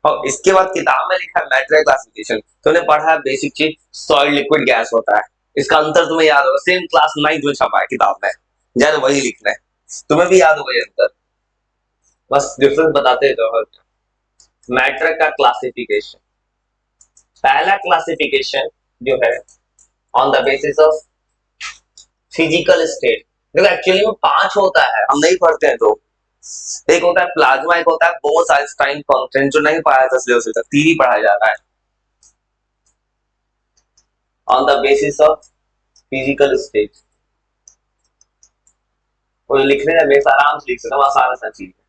और इसके बाद किताब में लिखा है मैट्रिक्स क्लासिफिकेशन, तुमने पढ़ा है बेसिक चीज, सॉलिड लिक्विड गैस होता है। इसका अंतर तुम्हें याद होगा, सेम क्लास 9 में छपा है किताब में, यार वही लिखना है, तुम्हें भी याद होगा ये अंतर, बस डिफरेंस बताते जाओ। मैट्रिक्स का क्लासिफिकेशन, पहला क्लासिफिकेशन जो है on the basis of physical state. देखो एक्चुअली में 5 होता है, हम नहीं पढ़ते हैं तो। एक होता है प्लाज्मा, एक होता है बोस-आइंस्टाइन कांस्टेंट, जो नहीं पढ़ाया था सिलेबस में, 3 ही पढ़ाया जा रहा है। On the basis of physical state, वो लिखने में हमेशा आराम से लिख सकते हो, आसान सा चीज है,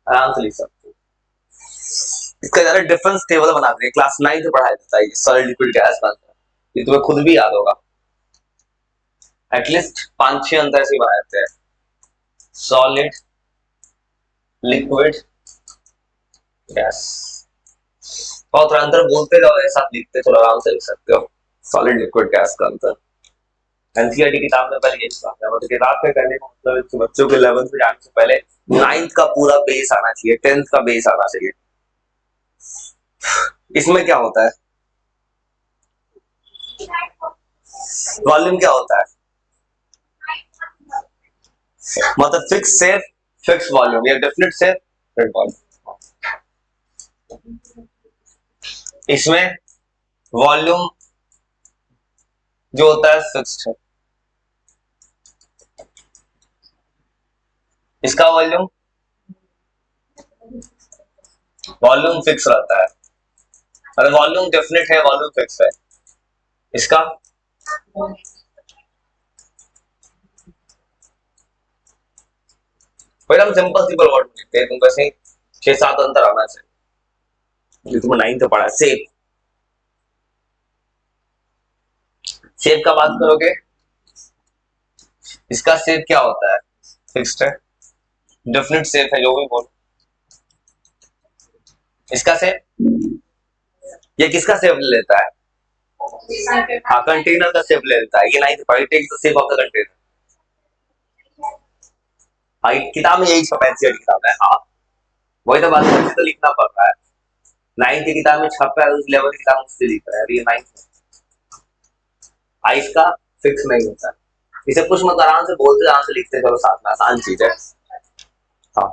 आराम से लिख सकते हो। इसका जरा डिफरेंस टेबल बना देंगे, क्लास 9 से पढ़ाया जाता है ये सॉलिड लिक्विड गैस का अंतर, ये तुम्हें खुद भी याद होगा, एटलीस्ट 5-6 अंतर से बनाए जाते हैं, सॉलिड लिक्विड गैस। और थोड़ा अंतर बोलते जाओ, ऐसा लिखते थोड़ा आराम से लिख सकते हो, सॉलिड लिक्विड गैस का अंतर। एनसीईआरटी किताब में पहले यही बात है, मतलब किताब में करने का मतलब है कि बच्चों के 11th में जाने से पहले 9th का पूरा बेस आना चाहिए, 10th का बेस आना चाहिए। इसमें क्या होता है, वॉल्यूम क्या होता है, मतलब फिक्स सेफ फिक्स वॉल्यूम या डेफिनेट सेफ डेफिनेट वॉल्यूम। इसमें वॉल्यूम जो होता है फिक्स्ड है, इसका वॉल्यूम वॉल्यूम फिक्स रहता है, अगर वॉल्यूम डेफिनेट है, वॉल्यूम फिक्स है, इसका फिर हम सिंपल सिंपल वर्ड लिखते हैं, तुमको ऐसे 6-7 अंतर आना चाहिए, तुमको 9th पढ़ा है। सेफ, सेफ का बात करोगे, इसका सेफ क्या होता है, फिक्स्ड है, डेफिनेट सेफ है, जो भी बोल। इसका सेफ, ये किसका सेफ ले लेता है, हाँ कंटेनर का सेफ ले लेता है, ये 9th पढ़ी, take the safe of the container. हाँ किताब में यही छपा है, एनसीईआरटी किताब है, हाँ वही तो बात है, तो लिखना पड़ता है, 9th की किताब में छपा है, उस लेवल की किताब मुझसे लिख रहा है, ये 9th आइस का फिक्स नहीं होता है, इसे कुछ मत आराम से बोलते आराम से लिखते चलो, साथ में आसान चीज है। हाँ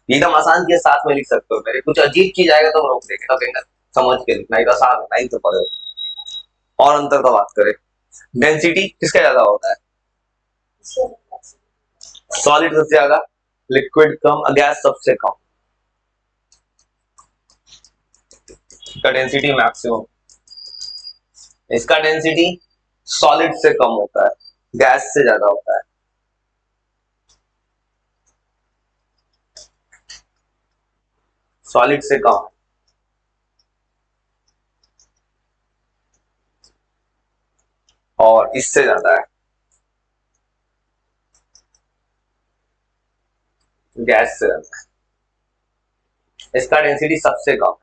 एकदम आसान चीज साथ में लिख सकते हो, मेरे कुछ अजीब चीज आएगा तो रोक देंगे, तो कहेंगे समझ के लिखना, ये आसान है, 9th पढ़ो। और अंतर का बात करें, डेंसिटी किसका ज्यादा होता है, सॉलिड सबसे ज्यादा, लिक्विड कम, गैस सबसे कम, इसका डेंसिटी मैक्सिमम, इसका डेंसिटी सॉलिड से कम होता है, गैस से ज्यादा होता है। सॉलिड से कम और इससे ज्यादा है गैस से ज्यादा है, इसका डेंसिटी सबसे कम।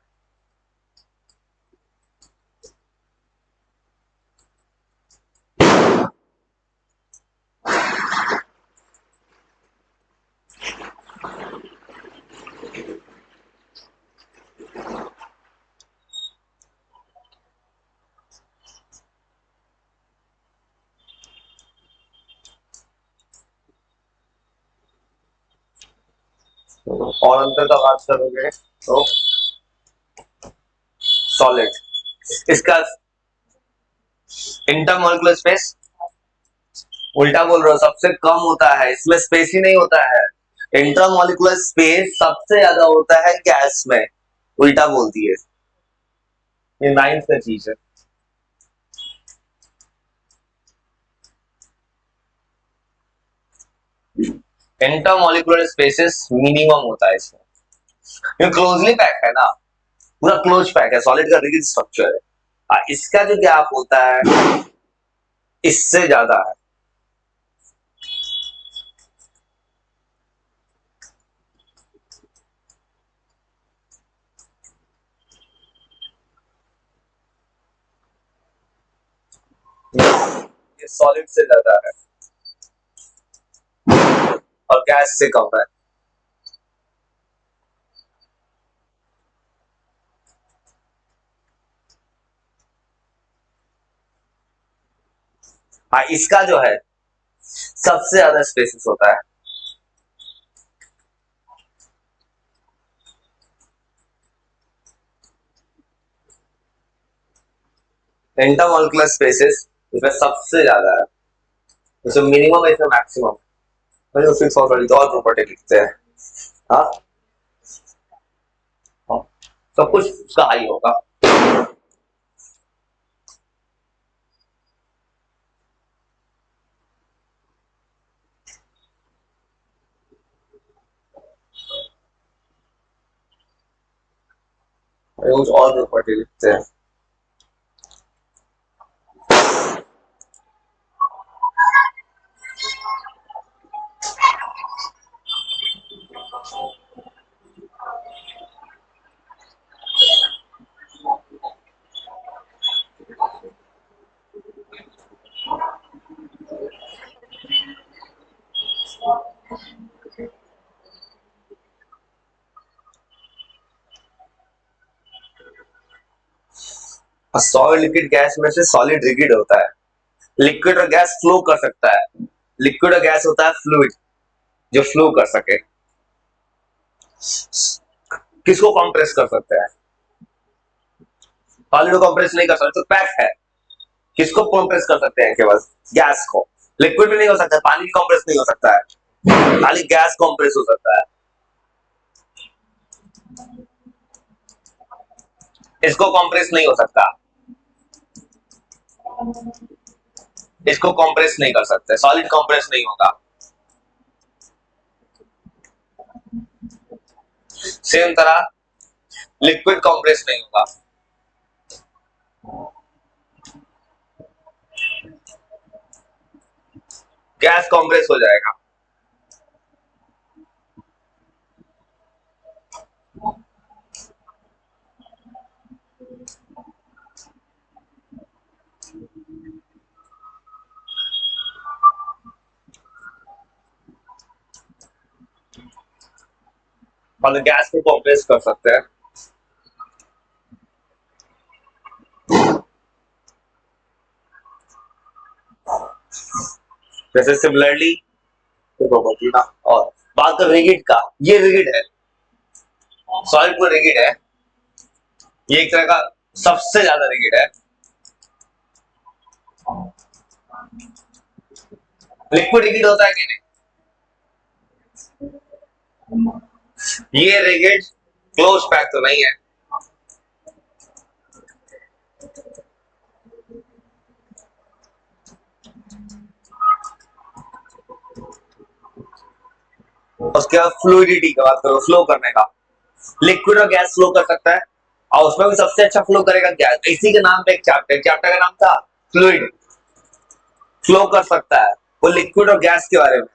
और अंतर का बात करोगे तो सॉलिड, इसका इंटरमोलिकुलर स्पेस, उल्टा बोल रहा हूं, सबसे कम होता है, इसमें स्पेस ही नहीं होता है, इंटरमोलिकुलर स्पेस सबसे ज्यादा होता है गैस में, उल्टा बोलती है, ये 9th का चीज है। इंटरमोलिकुलर स्पेसिस मिनिमम होता है इसमें, ये क्लोजली पैक है ना, पूरा क्लोज पैक है, सॉलिड का रिजिड स्ट्रक्चर है, इसका जो गैप होता है इससे ज्यादा है, ये सॉलिड से ज्यादा है और गैस से कम है। हाँ, इसका जो है सबसे ज्यादा स्पेसिस होता है। इंटरमॉलिक्यूलर स्पेसिस इसमें सबसे ज्यादा है, जैसे मिनिमम है इसमें मैक्सिमम। तो फिक्स और प्रॉपर्टी लिखते हैं। हाँ, हाँ, सब कुछ उसका हाई होगा। कुछ और प्रॉपर्टी लिखते हैं। सॉलिड लिक्विड गैस में से सॉलिड रिगिड होता है। लिक्विड और गैस फ्लो कर सकता है। लिक्विड और गैस होता है फ्लूइड, जो फ्लो कर सके। किसको कंप्रेस कर सकते हैं? सॉलिड को कंप्रेस नहीं कर सकते तो पैक है। किसको कंप्रेस कर सकते हैं? केवल गैस को। लिक्विड भी नहीं हो सकता, पानी भी कंप्रेस नहीं हो सकता है, खाली गैस कंप्रेस हो सकता है। इसको कंप्रेस नहीं हो सकता, इसको कंप्रेस नहीं कर सकते, सॉलिड कंप्रेस नहीं होगा। सेम तरह लिक्विड कंप्रेस नहीं होगा। गैस कंप्रेस हो जाएगा। और गैस को कंप्रेस कर सकते हैं। जैसे सिमिलरली प्रॉपर्टी ना। और बात कर रिगिड का, ये रिगिड है, सॉलिड को रिगिड है, ये एक तरह का सबसे ज्यादा रिगिड है। लिक्विड रिगिड होता है कि नहीं? ये रिगिड क्लोज पैक तो नहीं है। उसके बाद फ्लूइडिटी की बात करो, फ्लो करने का। लिक्विड और गैस फ्लो कर सकता है, और उसमें भी सबसे अच्छा फ्लो करेगा गैस। इसी के नाम पे एक चैप्टर का नाम था फ्लूइड। फ्लो कर सकता है वो लिक्विड और गैस के बारे में।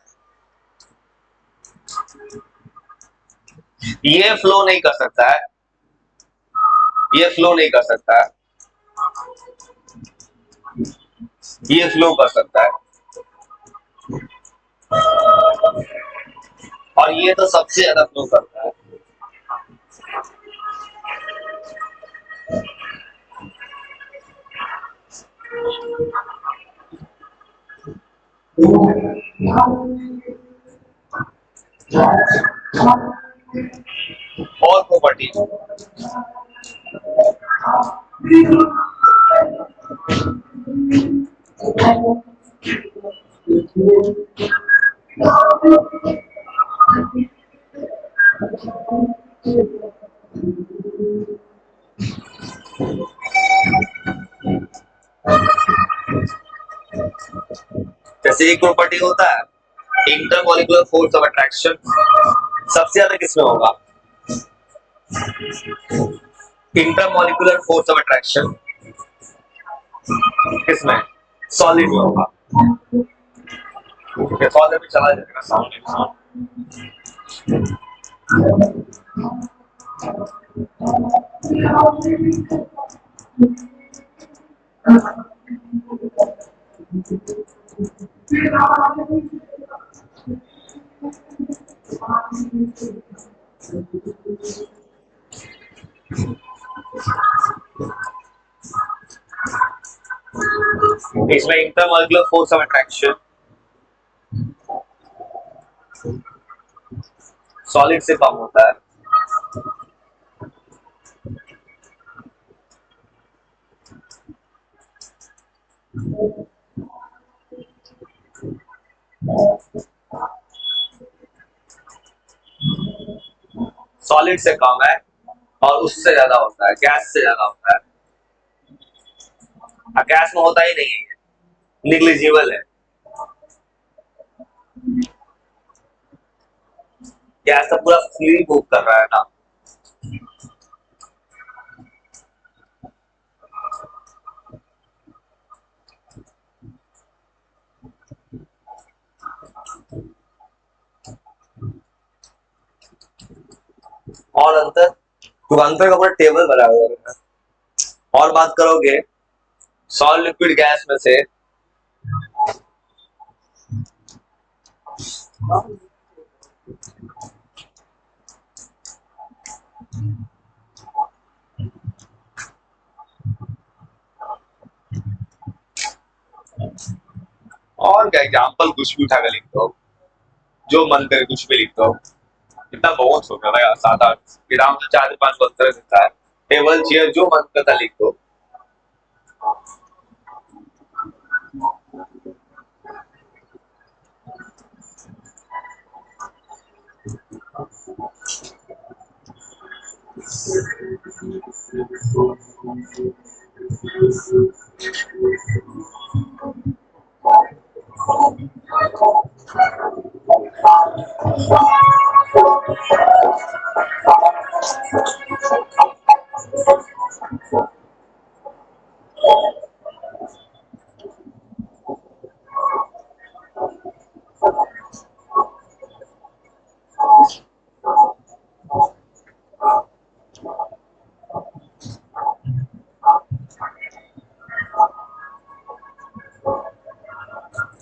ये फ्लो नहीं कर सकता है, ये फ्लो नहीं कर सकता है, ये फ्लो कर सकता है, और ये तो सबसे ज्यादा फ्लो करता है। और प्रॉपर्टी जैसे एक प्रॉपर्टी होता है इंटरमॉलिक्यूलर फोर्स ऑफ अट्रैक्शन, सबसे ज्यादा किसमें होगा? इंटरमॉलिक्यूलर फोर्स ऑफ अट्रैक्शन किसमें? सॉलिड में होगा। सॉलिड में चला जाएगा साउंड। इसमें intermolecular force of attraction solid से कम होता है। सॉलिड से कम है और उससे ज्यादा होता है, गैस से ज्यादा होता है। गैस में होता ही नहीं है, निग्लिजिबल है। गैस तो पूरा फ्री मूव कर रहा है ना। और अंतर, तो अंतर का पूरा टेबल बना हुआ है। और बात करोगे सॉलिड लिक्विड गैस में से, और क्या एग्जाम्पल कुछ भी उठा कर लिख दो, जो मन करे कुछ भी लिख दो। इतना बहुत हो गया भाई, 7-8 विराम तो 4-5 उत्तर देता है। टेबल चेयर जो मन करता लिख दो।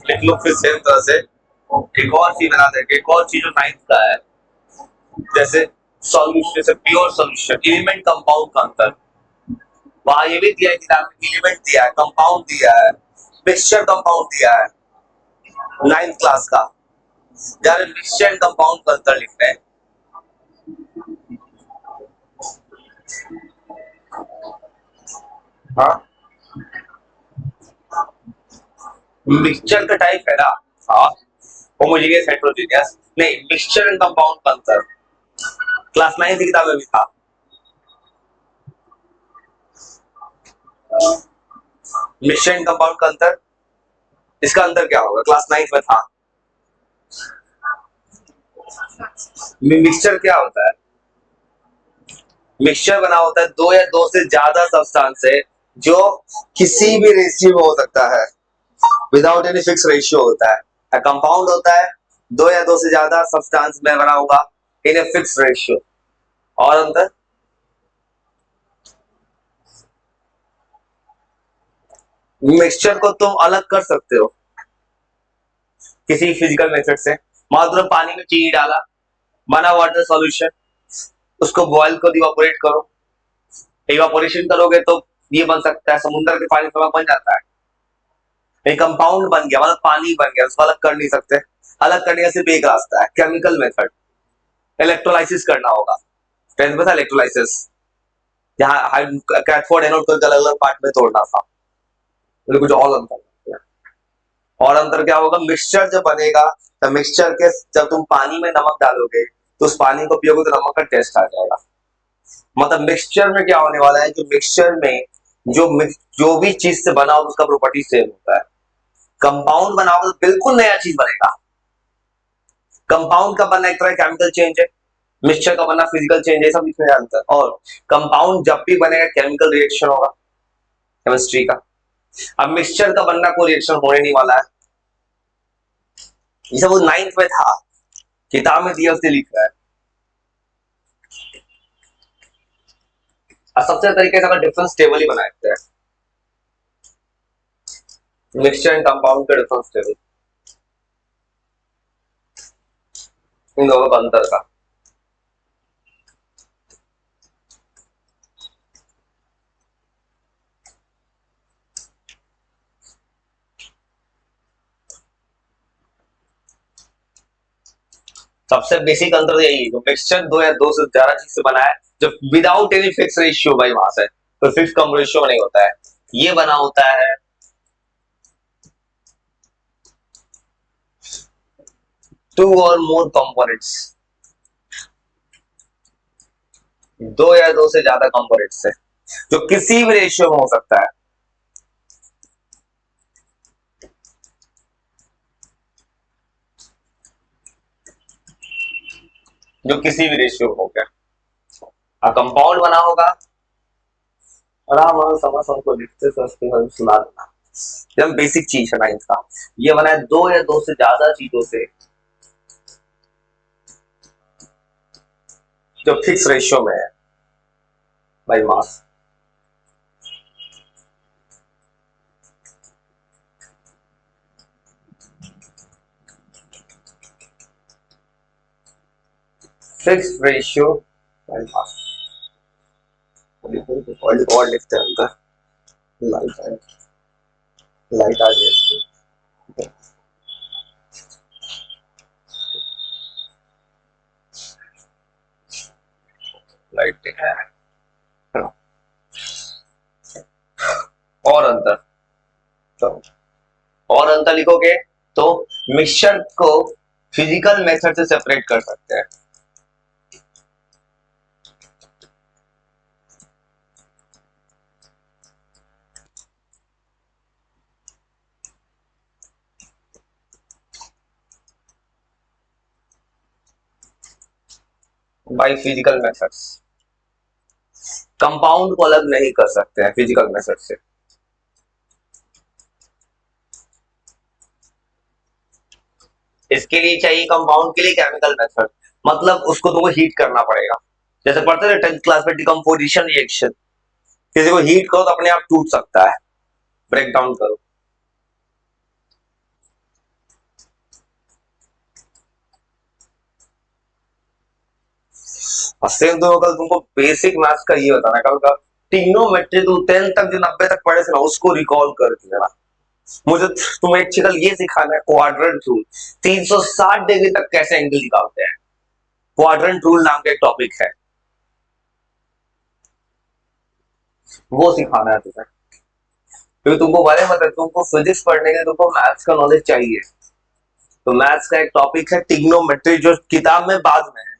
लिख लो फिर सेम तरह से। एक और चीज बना देंगे, एक और चीज जो 9th का है, जैसे सॉल्यूशन, जैसे प्योर सॉल्यूशन, एलिमेंट कंपाउंड का अंतर। वहां ये भी दिया है किताब में, एलिमेंट दिया है, कंपाउंड दिया है, मिक्सचर कंपाउंड दिया है 9th क्लास का। यार मिक्सचर एंड कंपाउंड का अंतर लिखना है। हाँ, मिक्सचर का टाइप है ना। हाँ, होमोजेनियस हेटेरोजेनियस नहीं, मिक्सचर एंड कंपाउंड का अंतर क्लास 9 की किताब में भी था। मिक्सचर एंड कंपाउंड का अंतर, इसका अंतर क्या होगा, क्लास 9 में था। मिक्सचर क्या होता है, मिक्सचर बना होता है दो या दो से ज्यादा सब्सटेंस से, जो किसी भी रेशियो में हो सकता है, विदाउट एनी फिक्स रेशियो होता है। कंपाउंड होता है दो या दो से ज्यादा सब्सटेंस में बना होगा इन ए फिक्स रेशियो। और अंतर, मिक्सचर को तुम अलग कर सकते हो किसी फिजिकल मेथड से। मान लो तुमने पानी में चीनी डाला, बना वाटर सॉल्यूशन, उसको बॉयल को इवापोरेट करो, इवापोरेशन करोगे तो ये बन सकता है, समुद्र के पानी से बन जाता है। एक कंपाउंड बन गया मतलब पानी बन गया, उसको अलग कर नहीं सकते। अलग करने का सिर्फ एक रास्ता है, केमिकल मेथड, इलेक्ट्रोलाइसिस करना होगा। टेंथ में था इलेक्ट्रोलाइसिस, जहाँ कैथोड एनोड को अलग अलग पार्ट में तोड़ना था। तो कुछ और अंतर है। और अंतर क्या होगा, मिक्सचर जब बनेगा तो मिक्सचर के, जब तुम पानी में नमक डालोगे तो उस पानी को पियोगे तो नमक का टेस्ट आ जाएगा। मतलब मिक्सचर में क्या होने वाला है कि मिक्सचर में जो भी चीज से बना हो उसका प्रॉपर्टी सेम होता है। कंपाउंड बनाओगे तो बिल्कुल नया चीज बनेगा। कंपाउंड का बनना एक तरह केमिकल चेंज है, मिक्सचर का बनना फिजिकल चेंज है, सब इसमें अंतर। और कंपाउंड जब भी बनेगा केमिकल रिएक्शन होगा, केमिस्ट्री का। अब मिक्सचर का बनना कोई रिएक्शन होने नहीं वाला है। ये सब वो 9th में था, किताब में दिया उसने लिखा है। और सबसे तरीके से डिफरेंस टेबल ही बनाते हैं, मिक्सचर एंड कंपाउंड का डिफरेंस टेबल, इन दोनों का अंतर का। सबसे बेसिक अंतर यही है, जो मिक्सचर दो या दो से ज्यादा चीज से बना है, जो विदाउट एनी फिक्स रेशियो भाई वहां से तो फिक्स कम रेशियो में नहीं होता है, ये बना होता है टू और मोर कंपोनेंट्स, दो या दो से ज्यादा कंपोनेंट्स से, जो किसी भी रेशियो में हो सकता है, जो किसी भी रेशियो में हो गया, कंपाउंड बना होगा, आराम आराम समझ हमको लिखते समझते हम सुना देना, एकदम बेसिक चीज है नाइन्थ का, ये बना है दो या दो से ज्यादा चीजों से, जो फिक्स रेशियो में है by mass, fix ratio by mass, और लिखते हैं अंदर, लाइट लाइट आ गई, लाइट है, और अंतर, तो और अंतर लिखोगे तो मिक्सचर को फिजिकल मेथड से सेपरेट कर सकते हैं, बाई फिजिकल मेथड्स, कंपाउंड को अलग नहीं कर सकते हैं फिजिकल मेथड से, इसके लिए चाहिए कंपाउंड के लिए केमिकल मेथड, मतलब उसको तुमको हीट करना पड़ेगा, जैसे पढ़ते थे 10th क्लास में डिकम्पोजिशन रिएक्शन, किसी को हीट करो तो अपने आप टूट सकता है, ब्रेक डाउन करो, और सेम तो कल तुमको बेसिक मैथ्स का ये बताना कल का, ट्रिग्नोमेट्री तुम 10th तक जो 90 तक पढ़े थे ना उसको रिकॉल कर देना, मुझे तुम्हें एक कल ये सिखाना है क्वाड्रेंट रूल, 360 डिग्री तक कैसे एंगल निकालते हैं, क्वाड्रेंट रूल नाम का एक टॉपिक है, वो सिखाना है तुम्हें, क्योंकि तुमको भले मतलब तुमको फिजिक्स पढ़ने के लिए तुमको मैथ्स का नॉलेज चाहिए, तो मैथ्स का एक टॉपिक है ट्रिग्नोमेट्री जो किताब में बाद में है,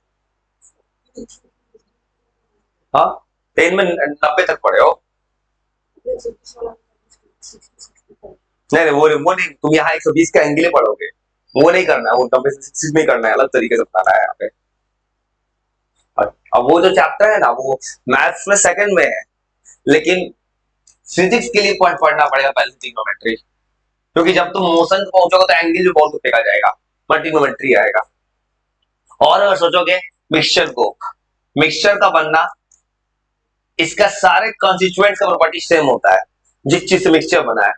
हाँ 10 में 90 तक पढ़े हो, नहीं नहीं वो नहीं, तुम यहाँ 120 का एंगल पढ़ोगे, वो नहीं करना है, वो 90 नहीं करना है, अलग तरीके से बताना है यहाँ पे, अब वो जो चैप्टर है ना वो मैथ्स में सेकंड में है, लेकिन फिजिक्स के लिए पढ़ना पड़ेगा पहले ट्रिग्नोमेट्री, क्योंकि जब तुम मोशन पे पहुंचोगे तो एंगल भी बहुत फेंका जाएगा, पर ट्रिग्नोमेट्री आएगा, और अगर सोचोगे मिक्सचर को, मिक्सचर का बनना, इसका सारे कॉन्स्टिट्यूएंट्स का प्रॉपर्टी सेम होता है, जिस चीज से मिक्सचर बना है,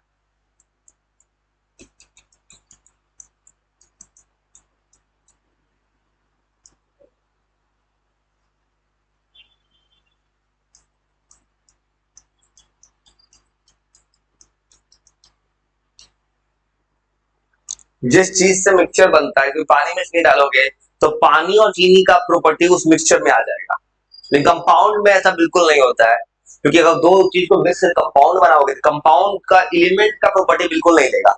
जिस चीज से मिक्सचर बनता है, क्योंकि पानी में चीनी डालोगे तो पानी और चीनी का प्रॉपर्टी उस मिक्सचर में आ जाएगा, लेकिन कंपाउंड में ऐसा बिल्कुल नहीं होता है, क्योंकि अगर दो चीज को मिक्स कंपाउंड बनाओगे तो कंपाउंड का एलिमेंट का प्रॉपर्टी बिल्कुल नहीं लेगा,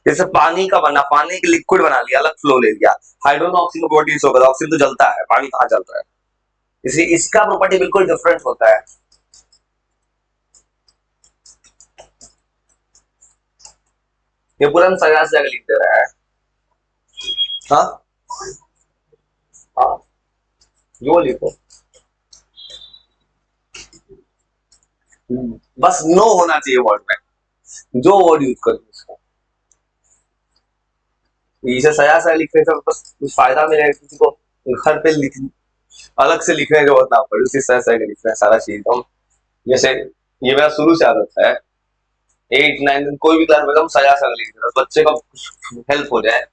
जैसे पानी का बना, पानी की लिक्विड बना लिया, अलग फ्लो ले लिया, हाइड्रोजन ऑक्सीजन का प्रॉपर्टी होगा, ऑक्सीजन तो जलता है, पानी कहाँ जलता है, इसलिए इसका प्रॉपर्टी बिल्कुल डिफरेंट होता है, ये पूरा हम सजा से लिख दे रहा है, हाँ हाँ जो लिखो, बस नो होना चाहिए वर्ड में, जो वर्ड यूज करो उसका, इसे सजा सा लिखने से बस कुछ फायदा मिलेगा किसी को, घर पे लिख अलग से लिखने की जरूरत ना पड़े, उसी सजा से लिखना है सारा चीज हम, जैसे ये मेरा शुरू से आदत है, 8 9 कोई भी क्लास में हम सजा सा लिख देना, बच्चे का हेल्प हो जाए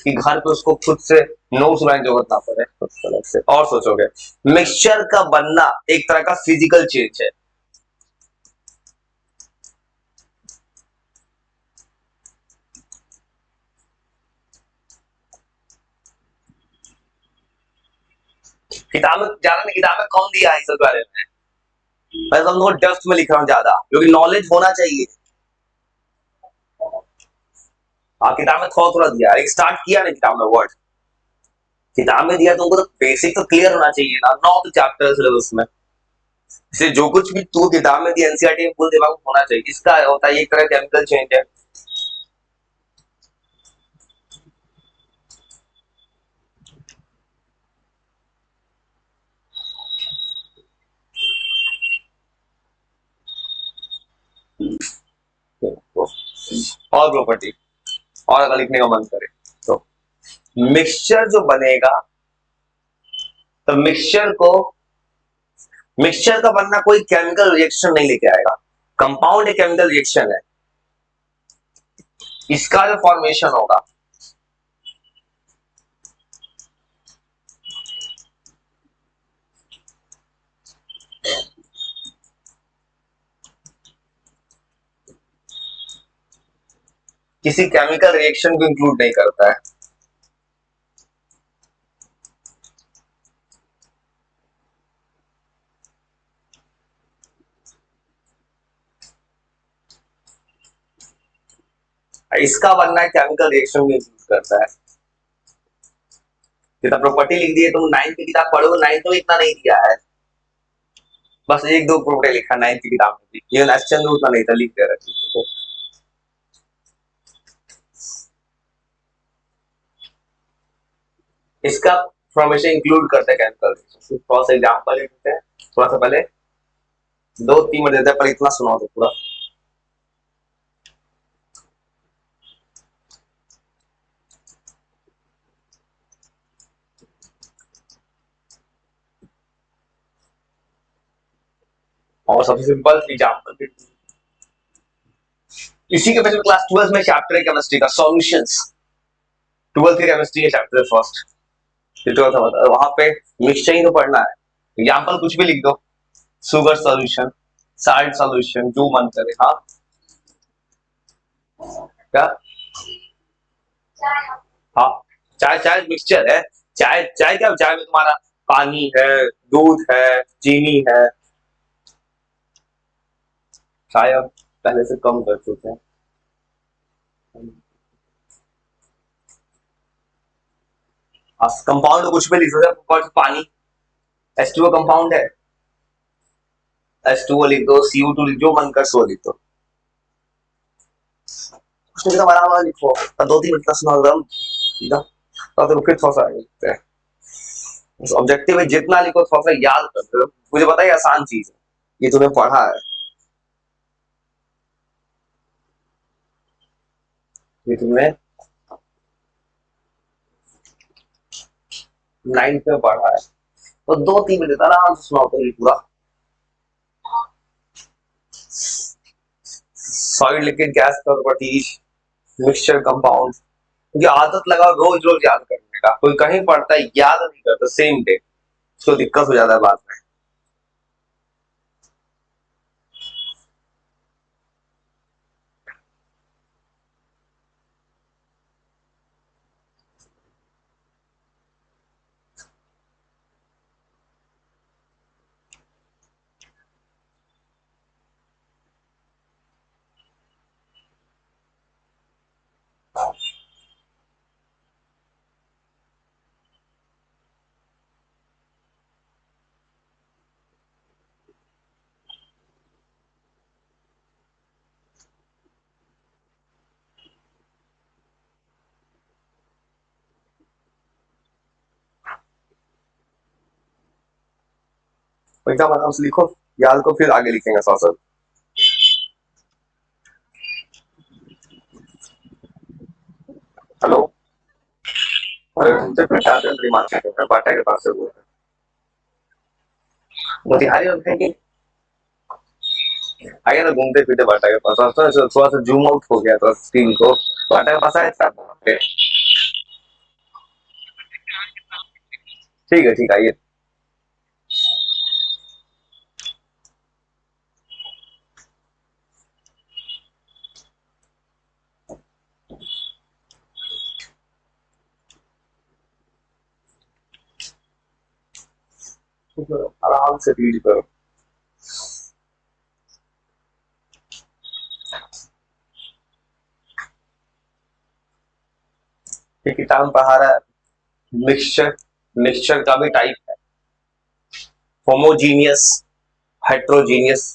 कि घर पे उसको खुद से नोट्स बनाने की जरूरत ना पड़े अलग से, और सोचोगे मिक्सचर का बनना एक तरह का फिजिकल चेंज है, किताब में ज्यादा नहीं, किताब में कौन दिया है इस बारे में? मैं तुमको डेप्थ में लिख रहा हूँ ज्यादा, क्योंकि नॉलेज होना चाहिए। हाँ, किताब में थोड़ा थोड़ा दिया है, स्टार्ट किया नहीं किताब में वर्ड। किताब में दिया तुमको तो बेसिक तो क्लियर होना चाहिए ना, 9 तो चैप्टर सिलेबस में। इसलिए जो कुछ भी तू किताब में दिया एनसीईआरटी में फुल दिमाग में होना चाहिए। इसका होता है एक तरह केमिकल चेंज है। और प्रॉपर्टी, और अगर लिखने का मन करे तो मिक्सचर जो बनेगा, तो मिक्सचर का बनना कोई केमिकल रिएक्शन नहीं लेके आएगा। कंपाउंड एक केमिकल रिएक्शन है। इसका जो फॉर्मेशन होगा, किसी केमिकल रिएक्शन को इंक्लूड नहीं करता है। इसका बनना है केमिकल रिएक्शन को इंक्लूड करता है। जितना प्रॉपर्टी लिख दिए तुम, 9th की किताब पढ़ो, 9th में इतना नहीं दिया है। बस एक दो प्रॉपर्टी लिखा 9th की किताब में, ये क्वेश्चन में उतना नहीं था, लिख दे रहे थे। इसका फॉर्मेशन इंक्लूड करते हैं केमिकल रिएक्शन। थोड़ा सा एग्जांपल लेते हैं, थोड़ा सा पहले 2-3 मिनट देते हैं, पर इतना सुनाओ तो पूरा। और सबसे सिंपल एग्जांपल, इसी के वजह क्लास 12 में चैप्टर है केमिस्ट्री का सॉल्यूशंस। 12th की केमिस्ट्री के चैप्टर फर्स्ट, वहां पे मिक्सचर ही तो पढ़ना है। एग्जांपल कुछ भी लिख दो, शुगर सॉल्यूशन, साल्ट सॉल्यूशन, जो मन करे। हाँ, क्या? हाँ, चाय, चाय मिक्सचर है। चाय, चाय क्या, चाय में तुम्हारा पानी है, दूध है, चीनी है। चाय अब पहले से कम कर चुके हैं। कंपाउंड कुछ भी लिख सकते हैं, पानी H2O कंपाउंड है, H2O लिख दो, CO2 लिख, जो मन कर सो लिख दो। कुछ नहीं, बराबर लिखो, 2-3 मिनट का सुना दो, तो फिर थोड़ा सा लिखते हैं। ऑब्जेक्टिव है, जितना लिखो थोड़ा सा याद करते हो। मुझे पता है आसान चीज है, ये तुम्हें पढ़ा है, ये तुमने 9th में पढ़ा है। तो 2-3 मिनट आराम से सुनाओ तो ये पूरा। Solid liquid gas properties, mixture compound, ये आदत लगाओ रोज रोज याद करने का। कोई कहीं पढ़ता है याद नहीं करता सेम डे, उसको दिक्कत हो जाता है बाद में। एकदम आराम से लिखो, याद को फिर आगे लिखेंगे साथ साथ। हेलो, अरे घूमते फिरते आते हैं मार्केट में, बाटा के पास से बोल रहे हैं। मोतिहारी में कहीं आगे ना, घूमते फिरते बाटा के पास, थोड़ा सा जूम आउट हो गया था स्क्रीन को, बाटा के पास आए थे आप वहाँ पे। ठीक है, ठीक है, आइए। आराम से रीड करो। ये किताब पढ़ा रहा है मिक्सचर। मिक्सचर का भी टाइप है, होमोजीनियस, हेट्रोजीनियस।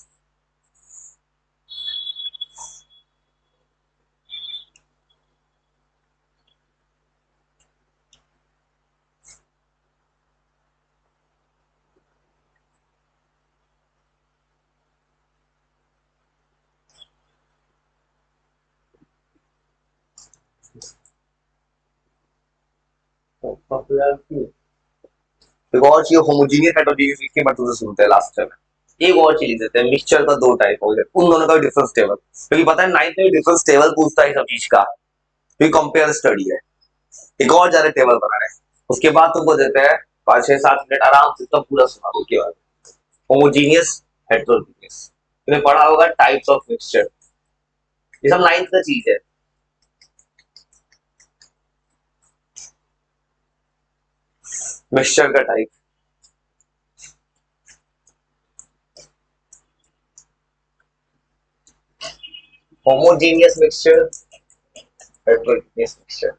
एक और चीज होमोजीनियस हेट्रोजीनियस इसके बारे में सुनते हैं लास्ट में। एक और चीज देते हैं, मिक्सचर का दो टाइप हो गए, उन दोनों का डिफरेंस टेबल, क्योंकि पता है नाइन्थ में डिफरेंस टेबल पूछता है सब चीज का, क्योंकि कंपेयर स्टडी है। एक और ज्यादा टेबल बना रहे हैं, उसके बाद तुमको देते हैं 5 6 7 मिनट आराम से सब पूरा सुना दो उसके बाद। होमोजीनियस, हेट्रोजीनियस, तुमने पढ़ा होगा टाइप्स ऑफ मिक्सचर, ये सब नाइन्थ का चीज है। मिक्सचर का type, homogeneous mixture, heterogeneous mixture.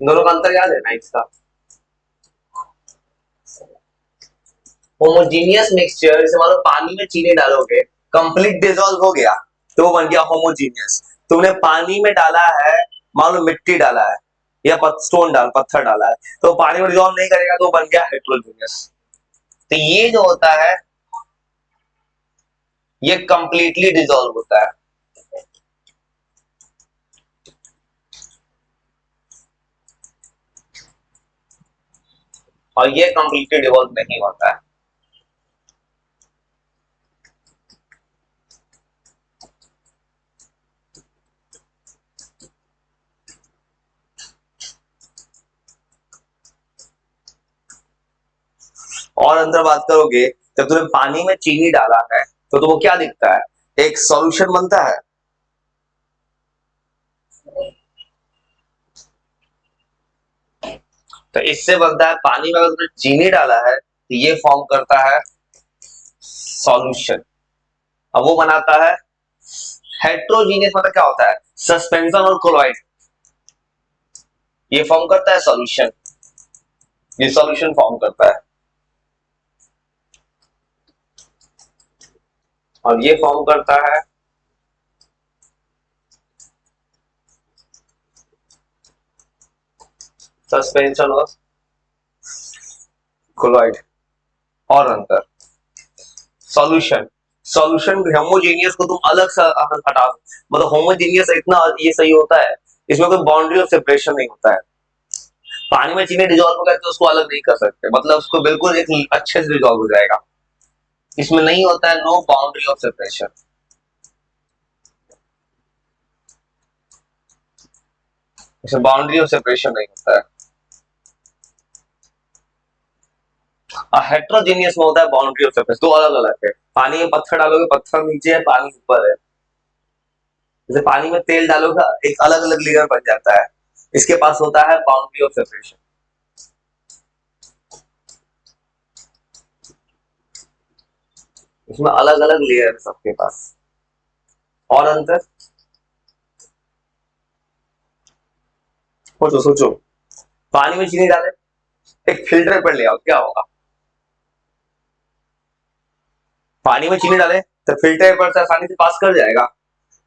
दोनों का अंतर याद है नाइन्थ का? होमोजीनियस मिक्सचर, जैसे मान लो पानी में चीनी डालोगे, कंप्लीट डिजोल्व हो गया तो वो बन गया होमोजीनियस। तुमने पानी में डाला है, मान लो मिट्टी डाला है या स्टोन पत्थर डाला है, तो पानी में डिजोल्व नहीं करेगा तो वो बन गया हेट्रोजीनियस। तो ये जो होता है ये कंप्लीटली डिजोल्व होता है, और ये कंप्लीटली डिवॉल्व नहीं होता है। और अंदर बात करोगे, जब तुमने पानी में चीनी डाला है तो तुमको क्या दिखता है? एक सॉल्यूशन बनता है। तो इससे बनता है, पानी में अगर तुमने चीनी डाला है तो ये फॉर्म करता है सॉल्यूशन। अब वो बनाता है हेट्रोजीनियस, मतलब क्या होता है? सस्पेंशन और कोलॉइड, ये फॉर्म करता है सॉल्यूशन, ये सॉल्यूशन फॉर्म करता है, और ये फॉर्म करता है सस्पेंशन और कोलॉइड। और अंतर, सॉल्यूशन, सॉल्यूशन होमोजेनियस को तुम अलग से हटा, मतलब होमोजेनियस इतना ये सही होता है, इसमें कोई बाउंड्री ऑफ सेपरेशन नहीं होता है। पानी में चीनी डिजोल्व हो गया तो उसको अलग नहीं कर सकते, मतलब उसको बिल्कुल एक अच्छे से डिजोल्व हो जाएगा। इसमें नहीं होता है, नो बाउंड्री ऑफ सेपरेशन, इसमें बाउंड्री ऑफ सेपरेशन नहीं होता है। हेट्रोजीनियस में होता है बाउंड्री ऑफ सेपरेशन, दो अलग अलग है। पानी में पत्थर डालोगे, पत्थर नीचे है, पानी ऊपर है। जैसे पानी में तेल डालोगे, एक अलग अलग लेयर बन जाता है। इसके पास होता है बाउंड्री ऑफ सेपरेशन, इसमें अलग अलग लेयर है सबके पास। और अंतर, सोचो सोचो, पानी में चीनी डाले, एक फिल्टर पर ले आओ, क्या होगा? पानी में चीनी डाले तो फिल्टर पर से आसानी से पास कर जाएगा।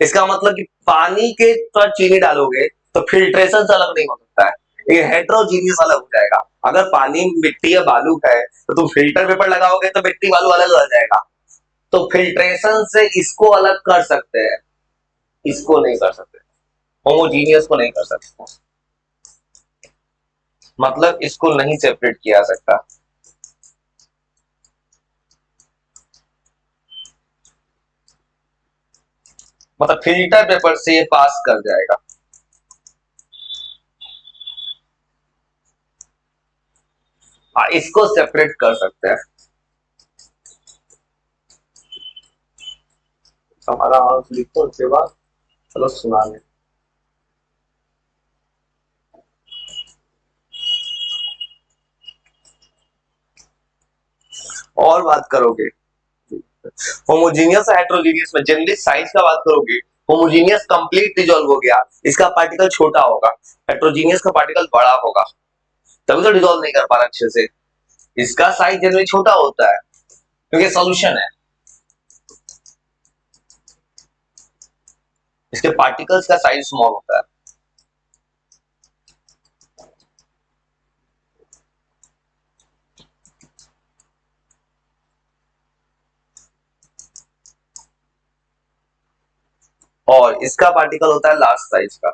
इसका मतलब कि पानी के पर चीनी डालोगे तो फिल्ट्रेशन से अलग नहीं हो सकता है, ये हेट्रोजीनियस अलग हो जाएगा। अगर पानी मिट्टी या बालू है तो तुम फिल्टर पेपर लगाओगे तो मिट्टी बालू अलग हो जाएगा। तो फिल्ट्रेशन से इसको अलग कर सकते हैं, इसको नहीं कर सकते, होमोजीनियस को नहीं कर सकते, मतलब इसको नहीं सेपरेट किया जा सकता। मतलब फिल्टर पेपर से ये पास कर जाएगा। हाँ, इसको सेपरेट कर सकते हैं। हमारा आंसर लिखो, उसके बाद चलो सुना लें। और बात करोगे होमोजीनियस और हेट्रोजीनियस में, जनरली साइज का बात करोगे, होमोजीनियस कंप्लीट डिसॉल्व हो गया, इसका पार्टिकल छोटा होगा, हेट्रोजीनियस का पार्टिकल बड़ा होगा, तभी तो डिसॉल्व नहीं कर पा रहा अच्छे से। इसका साइज जनरली छोटा होता है क्योंकि सॉल्यूशन है, इसके पार्टिकल्स का साइज स्मॉल होता है। और इसका पार्टिकल होता है लार्ज साइज का।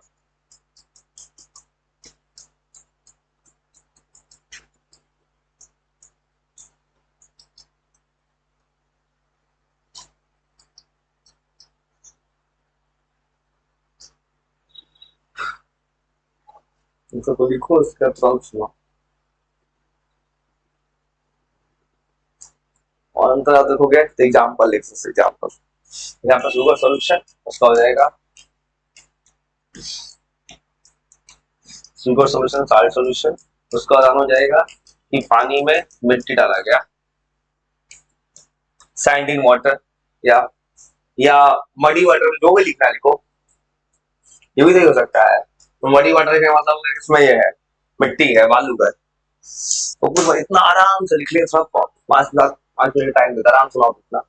तो लिखो इसका सॉल्व सुनो, और अंतर आप देखोगे तो एग्जाम्पल लिख सकते, एग्जाम्पल एग्जाम्पल शुरू कर सॉल्यूशन, उसका हो जाएगा शुगर सॉल्यूशन, सॉल्ट सॉल्यूशन, उसका आसान हो जाएगा कि पानी में मिट्टी डाला गया, सैंड इन वाटर, या मडी वाटर, जो भी लिखना है लिखो, ये भी तो हो सकता है। तो मडी वाटर का मतलब इसमें ये है मिट्टी है, बालू का, तो कुछ इतना आराम से लिख लिया सब, 5 मिनट टाइम देता आराम से, इतना